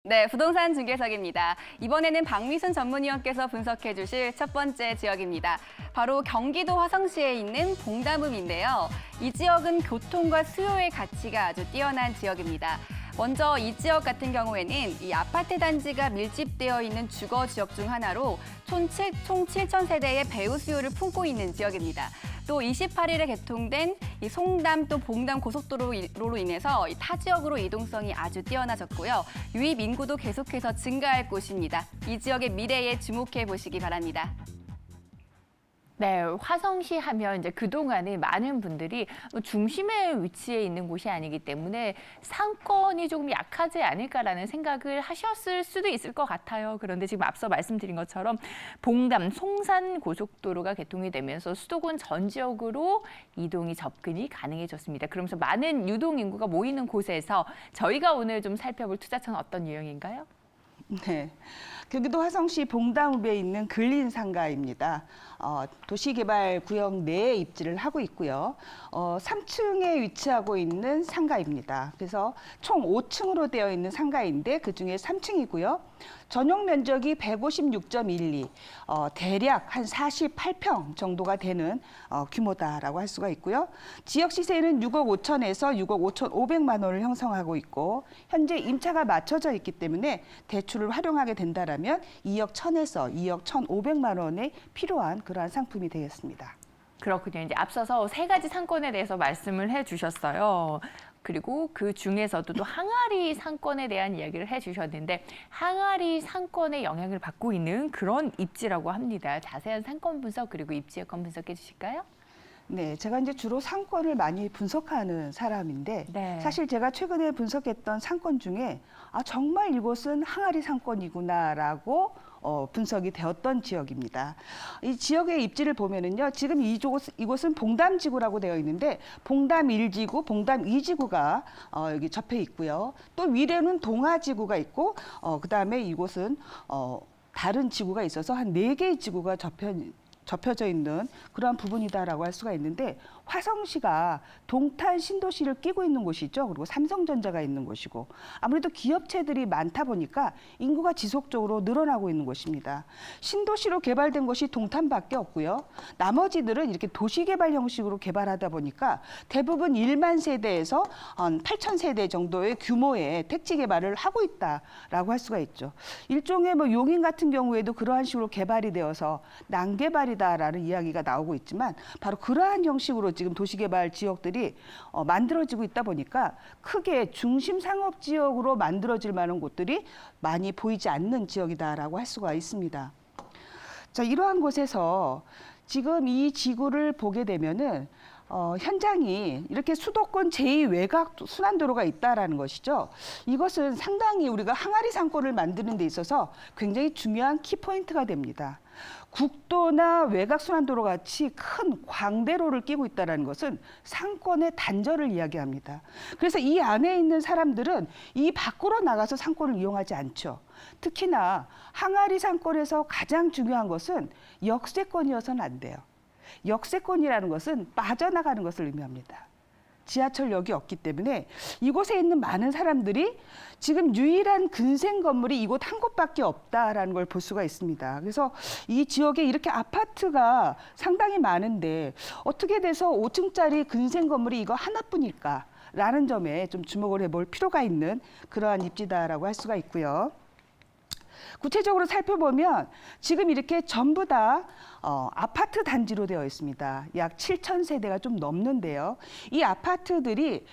네, 부동산 중개석입니다. 이번에는 박미순 전문위원께서 분석해 주실 첫 번째 지역입니다. 바로 경기도 화성시에 있는 봉담읍인데요. 이 지역은 교통과 수요의 가치가 아주 뛰어난 지역입니다. 먼저 이 지역 같은 경우에는 이 아파트 단지가 밀집되어 있는 주거 지역 중 하나로 총 7,000세대의 배우 수요를 품고 있는 지역입니다. 또 28일에 개통된 이 송담 또 봉담 고속도로로 인해서 타 지역으로 이동성이 아주 뛰어나졌고요. 유입 인구도 계속해서 증가할 곳입니다. 이 지역의 미래에 주목해 보시기 바랍니다. 네, 화성시 하면 이제 그동안에 많은 분들이 중심에 위치해 있는 곳이 아니기 때문에 상권이 조금 약하지 않을까라는 생각을 하셨을 수도 있을 것 같아요. 그런데 지금 앞서 말씀드린 것처럼 봉담, 송산 고속도로가 개통이 되면서 수도권 전 지역으로 이동이 접근이 가능해졌습니다. 그러면서 많은 유동 인구가 모이는 곳에서 저희가 오늘 좀 살펴볼 투자처는 어떤 유형인가요? 네, 경기도 화성시 봉담읍에 있는 근린상가입니다. 도시개발구역 내에 입지를 하고 있고요. 3층에 위치하고 있는 상가입니다. 그래서 총 5층으로 되어 있는 상가인데 그중에 3층이고요. 전용 면적이 156.12, 대략 한 48평 정도가 되는 규모다라고 할 수가 있고요. 지역 시세는 6억 5천에서 6억 5천 5백만 원을 형성하고 있고 현재 임차가 맞춰져 있기 때문에 대출을 활용하게 된다라면 2억 1천에서 2억 1,500만 원에 필요한 그러한 상품이 되겠습니다. 그렇군요. 이제 앞서서 세 가지 상권에 대해서 말씀을 해주셨어요. 그리고 그 중에서도 또 항아리 상권에 대한 이야기를 해주셨는데 항아리 상권의 영향을 받고 있는 그런 입지라고 합니다. 자세한 상권 분석 그리고 입지 여건 분석해 주실까요? 네, 제가 이제 주로 상권을 많이 분석하는 사람인데 네. 사실 제가 최근에 분석했던 상권 중에 정말 이곳은 항아리 상권이구나라고 분석이 되었던 지역입니다. 이 지역의 입지를 보면은요, 지금 이곳은 봉담지구라고 되어 있는데 봉담 1지구, 봉담 2지구가 여기 접해 있고요. 또 위례는 동화지구가 있고 그다음에 이곳은 다른 지구가 있어서 한 4개의 지구가 접혀져 있는 그러한 부분이다라고 할 수가 있는데 화성시가 동탄 신도시를 끼고 있는 곳이죠. 그리고 삼성전자가 있는 곳이고 아무래도 기업체들이 많다 보니까 인구가 지속적으로 늘어나고 있는 곳입니다. 신도시로 개발된 곳이 동탄밖에 없고요. 나머지들은 이렇게 도시개발 형식으로 개발하다 보니까 대부분 1만 세대에서 8천 세대 정도의 규모의 택지 개발을 하고 있다라고 할 수가 있죠. 일종의 용인 같은 경우에도 그러한 식으로 개발이 되어서 난개발이다라는 이야기가 나오고 있지만 바로 그러한 형식으로 지금 도시개발 지역들이 만들어지고 있다 보니까 크게 중심 상업 지역으로 만들어질 만한 곳들이 많이 보이지 않는 지역이다라고 할 수가 있습니다. 자, 이러한 곳에서 지금 이 지구를 보게 되면은 현장이 이렇게 수도권 제2외곽 순환도로가 있다라는 것이죠. 이것은 상당히 우리가 항아리 상권을 만드는 데 있어서 굉장히 중요한 키포인트가 됩니다. 국도나 외곽 순환도로 같이 큰 광대로를 끼고 있다는 것은 상권의 단절을 이야기합니다. 그래서 이 안에 있는 사람들은 이 밖으로 나가서 상권을 이용하지 않죠. 특히나 항아리 상권에서 가장 중요한 것은 역세권이어서는 안 돼요. 역세권이라는 것은 빠져나가는 것을 의미합니다. 지하철역이 없기 때문에 이곳에 있는 많은 사람들이 지금 유일한 근생 건물이 이곳 한 곳밖에 없다라는 걸 볼 수가 있습니다. 그래서 이 지역에 이렇게 아파트가 상당히 많은데 어떻게 돼서 5층짜리 근생 건물이 이거 하나뿐일까? 라는 점에 좀 주목을 해볼 필요가 있는 그러한 입지다라고 할 수가 있고요. 구체적으로 살펴보면 지금 이렇게 전부 다 아파트 단지로 되어 있습니다. 약 7천 세대가 좀 넘는데요. 이 아파트들이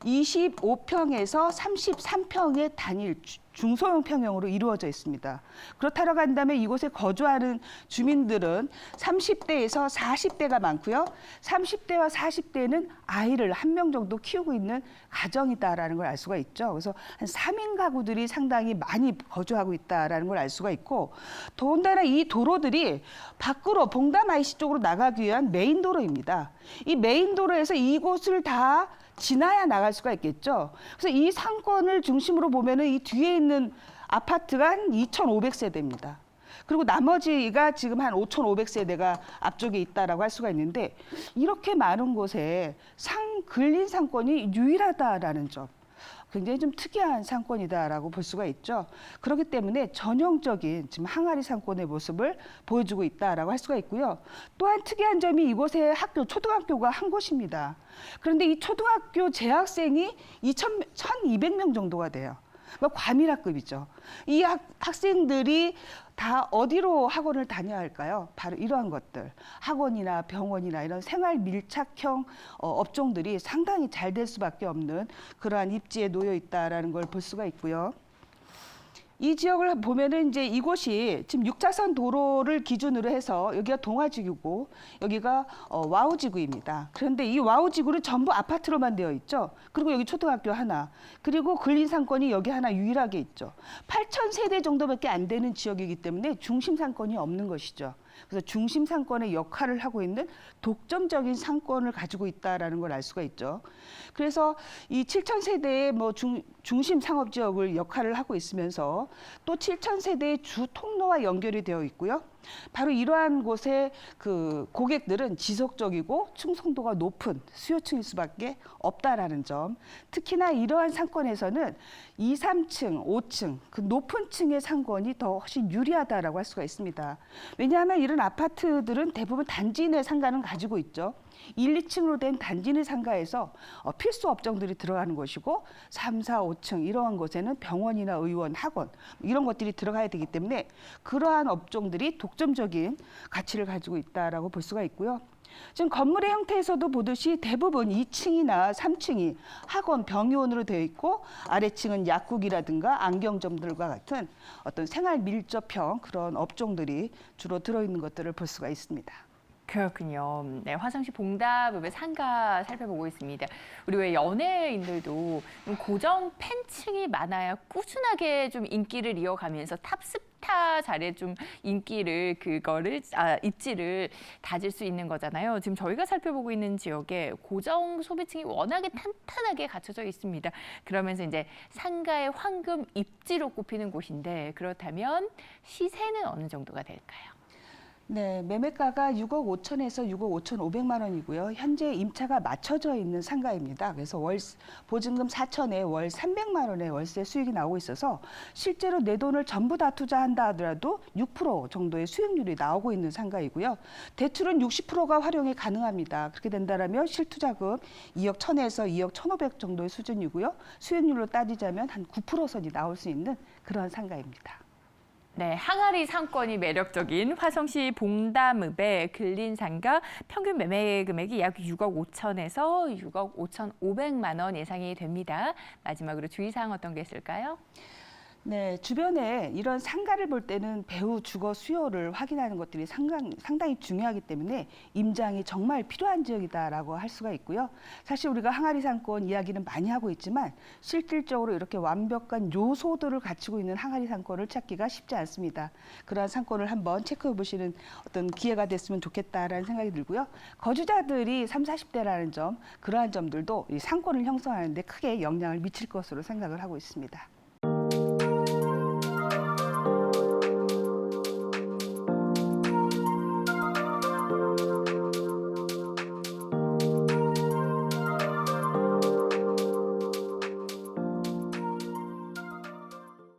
25평에서 33평의 단일 중소형 평형으로 이루어져 있습니다. 그렇다고 한다면 이곳에 거주하는 주민들은 30대에서 40대가 많고요. 30대와 40대는 아이를 한 명 정도 키우고 있는 가정이다라는 걸 알 수가 있죠. 그래서 한 3인 가구들이 상당히 많이 거주하고 있다라는 걸 알 수가 있고 더군다나 이 도로들이 밖으로 봉담 IC 쪽으로 나가기 위한 메인 도로입니다. 이 메인 도로에서 이곳을 다 지나야 나갈 수가 있겠죠. 그래서 이 상권을 중심으로 보면은 이 뒤에 있는 아파트가 한 2,500세대입니다. 그리고 나머지가 지금 한 5,500세대가 앞쪽에 있다라고 할 수가 있는데 이렇게 많은 곳에 근린 상권이 유일하다라는 점. 굉장히 좀 특이한 상권이다라고 볼 수가 있죠. 그렇기 때문에 전형적인 지금 항아리 상권의 모습을 보여주고 있다라고 할 수가 있고요. 또한 특이한 점이 이곳의 학교, 초등학교가 한 곳입니다. 그런데 이 초등학교 재학생이 1,200명 정도가 돼요. 과밀학급이죠. 이 학생들이 다 어디로 학원을 다녀야 할까요? 바로 이러한 것들. 학원이나 병원이나 이런 생활 밀착형 업종들이 상당히 잘 될 수밖에 없는 그러한 입지에 놓여 있다라는 걸 볼 수가 있고요. 이 지역을 보면은 이제 이곳이 지금 6차선 도로를 기준으로 해서 여기가 동화지구고 여기가 와우지구입니다. 그런데 이 와우지구는 전부 아파트로만 되어 있죠. 그리고 여기 초등학교 하나, 그리고 근린상권이 여기 하나 유일하게 있죠. 8,000세대 정도밖에 안 되는 지역이기 때문에 중심 상권이 없는 것이죠. 그래서 중심 상권의 역할을 하고 있는 독점적인 상권을 가지고 있다라는 걸 알 수가 있죠. 그래서 이 7,000세대의 중심 상업 지역을 역할을 하고 있으면서 또 7,000세대의 주 통로와 연결이 되어 있고요. 바로 이러한 곳의 그 고객들은 지속적이고 충성도가 높은 수요층일 수밖에 없다라는 점. 특히나 이러한 상권에서는 2, 3층, 5층 그 높은 층의 상권이 더 훨씬 유리하다라고 할 수가 있습니다. 왜냐하면 이런 아파트들은 대부분 단지 내 상가는 가지고 있죠. 1, 2층으로 된 단지 내 상가에서 필수 업종들이 들어가는 것이고 3, 4, 5층 이러한 곳에는 병원이나 의원, 학원 이런 것들이 들어가야 되기 때문에 그러한 업종들이 독점적인 가치를 가지고 있다라고 볼 수가 있고요. 지금 건물의 형태에서도 보듯이 대부분 2층이나 3층이 학원, 병의원으로 되어 있고 아래층은 약국이라든가 안경점들과 같은 어떤 생활 밀접형 그런 업종들이 주로 들어있는 것들을 볼 수가 있습니다. 그렇군요. 네, 화성시 봉담읍의 상가 살펴보고 있습니다. 우리 왜 연예인들도 고정 팬층이 많아야 꾸준하게 좀 인기를 이어가면서 탑스타 자리에 좀 인기를 입지를 다질 수 있는 거잖아요. 지금 저희가 살펴보고 있는 지역에 고정 소비층이 워낙에 탄탄하게 갖춰져 있습니다. 그러면서 이제 상가의 황금 입지로 꼽히는 곳인데 그렇다면 시세는 어느 정도가 될까요? 네, 매매가가 6억 5천에서 6억 5,500만 원이고요. 현재 임차가 맞춰져 있는 상가입니다. 그래서 보증금 4천에 월 300만 원의 월세 수익이 나오고 있어서 실제로 내 돈을 전부 다 투자한다 하더라도 6% 정도의 수익률이 나오고 있는 상가이고요. 대출은 60%가 활용이 가능합니다. 그렇게 된다면 실투자금 2억 1천에서 2억 1,500 정도의 수준이고요. 수익률로 따지자면 한 9% 선이 나올 수 있는 그런 상가입니다. 네, 항아리 상권이 매력적인 화성시 봉담읍의 근린상가 평균 매매 금액이 약 6억 5천에서 6억 5,500만 원 예상이 됩니다. 마지막으로 주의사항 어떤 게 있을까요? 네, 주변에 이런 상가를 볼 때는 배후 주거 수요를 확인하는 것들이 상당히 중요하기 때문에 임장이 정말 필요한 지역이다라고 할 수가 있고요. 사실 우리가 항아리 상권 이야기는 많이 하고 있지만 실질적으로 이렇게 완벽한 요소들을 갖추고 있는 항아리 상권을 찾기가 쉽지 않습니다. 그러한 상권을 한번 체크해 보시는 어떤 기회가 됐으면 좋겠다라는 생각이 들고요. 거주자들이 30, 40대라는 점, 그러한 점들도 이 상권을 형성하는 데 크게 영향을 미칠 것으로 생각을 하고 있습니다.